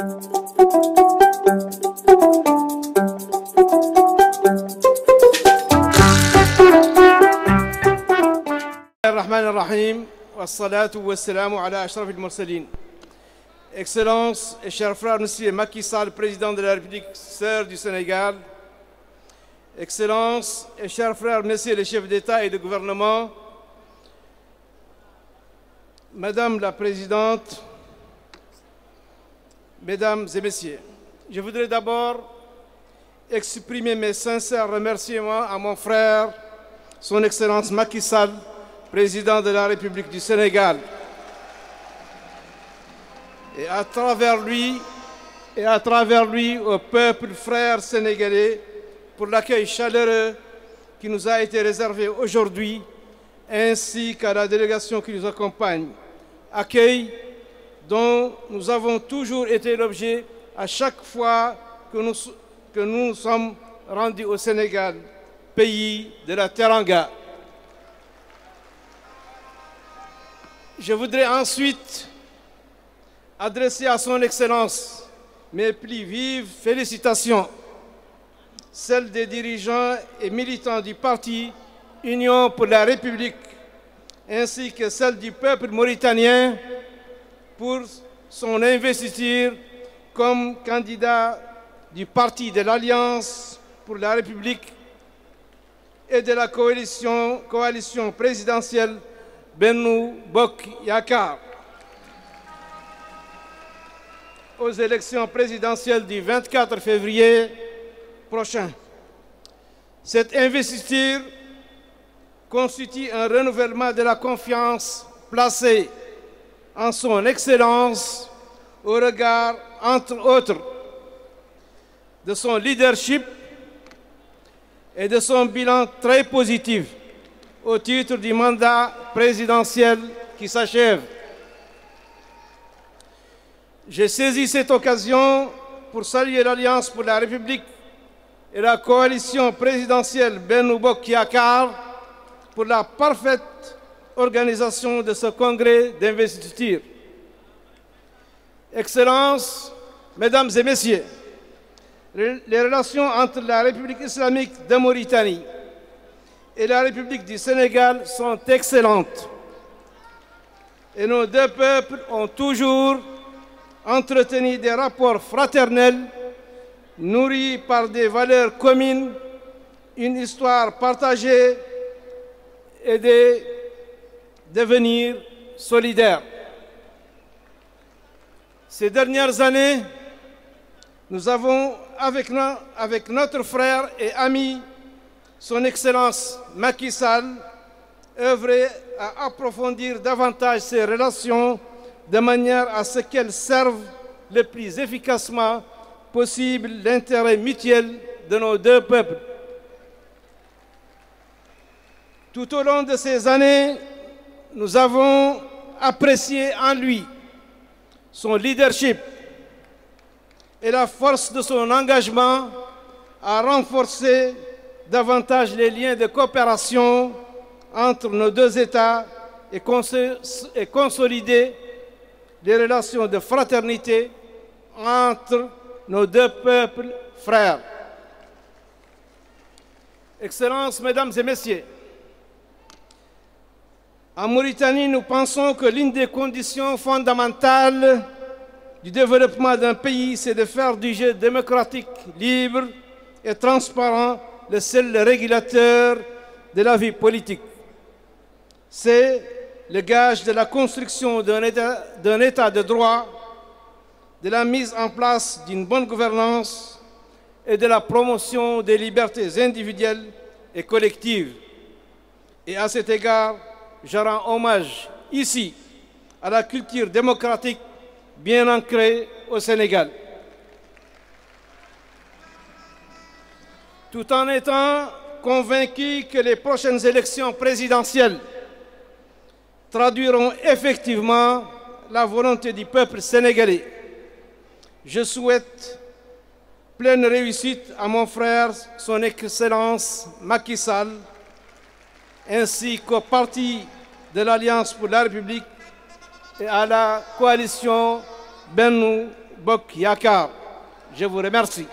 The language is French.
Bismillahirrahmanirrahim. Wassalatu wassalamu ala ashrafil mursalin. Excellences et chers frères, Monsieur Macky Sall, président de la République sœur du Sénégal. Excellences et chers frères, Messieurs les chefs d'État et de gouvernement. Madame la Présidente, Mesdames et Messieurs, je voudrais d'abord exprimer mes sincères remerciements à mon frère, Son Excellence Macky Sall, président de la République du Sénégal, et à travers lui au peuple frère sénégalais pour l'accueil chaleureux qui nous a été réservé aujourd'hui, ainsi qu'à la délégation qui nous accompagne. Accueil dont nous avons toujours été l'objet à chaque fois que nous sommes rendus au Sénégal, pays de la Teranga. Je voudrais ensuite adresser à son Excellence mes plus vives félicitations, celles des dirigeants et militants du parti Union pour la République, ainsi que celles du peuple mauritanien pour son investiture comme candidat du parti de l'Alliance pour la République et de la coalition présidentielle Benno Bokk Yakaar aux élections présidentielles du 24 février prochain. Cette investiture constitue un renouvellement de la confiance placée en son Excellence au regard, entre autres, de son leadership et de son bilan très positif au titre du mandat présidentiel qui s'achève. J'ai saisi cette occasion pour saluer l'Alliance pour la République et la coalition présidentielle Benno Bokk Yakaar pour la parfaite organisation de ce congrès d'investiture. Excellences, Mesdames et Messieurs, les relations entre la République islamique de Mauritanie et la République du Sénégal sont excellentes. Et nos deux peuples ont toujours entretenu des rapports fraternels nourris par des valeurs communes, une histoire partagée et des devenirs solidaires. Ces dernières années, nous avons, avec notre frère et ami, Son Excellence Macky Sall, œuvré à approfondir davantage ces relations de manière à ce qu'elles servent le plus efficacement possible l'intérêt mutuel de nos deux peuples. Tout au long de ces années, nous avons apprécié en lui son leadership et la force de son engagement à renforcer davantage les liens de coopération entre nos deux États et consolider les relations de fraternité entre nos deux peuples frères. Excellences, Mesdames et Messieurs, en Mauritanie, nous pensons que l'une des conditions fondamentales du développement d'un pays, c'est de faire du jeu démocratique, libre et transparent le seul régulateur de la vie politique. C'est le gage de la construction d'un État de droit, de la mise en place d'une bonne gouvernance et de la promotion des libertés individuelles et collectives. Et à cet égard, je rends hommage ici à la culture démocratique bien ancrée au Sénégal. Tout en étant convaincu que les prochaines élections présidentielles traduiront effectivement la volonté du peuple sénégalais, je souhaite pleine réussite à mon frère, son Excellence Macky Sall, ainsi qu'au parti de l'Alliance pour la République et à la coalition Benno Bokk Yaakaar. Je vous remercie.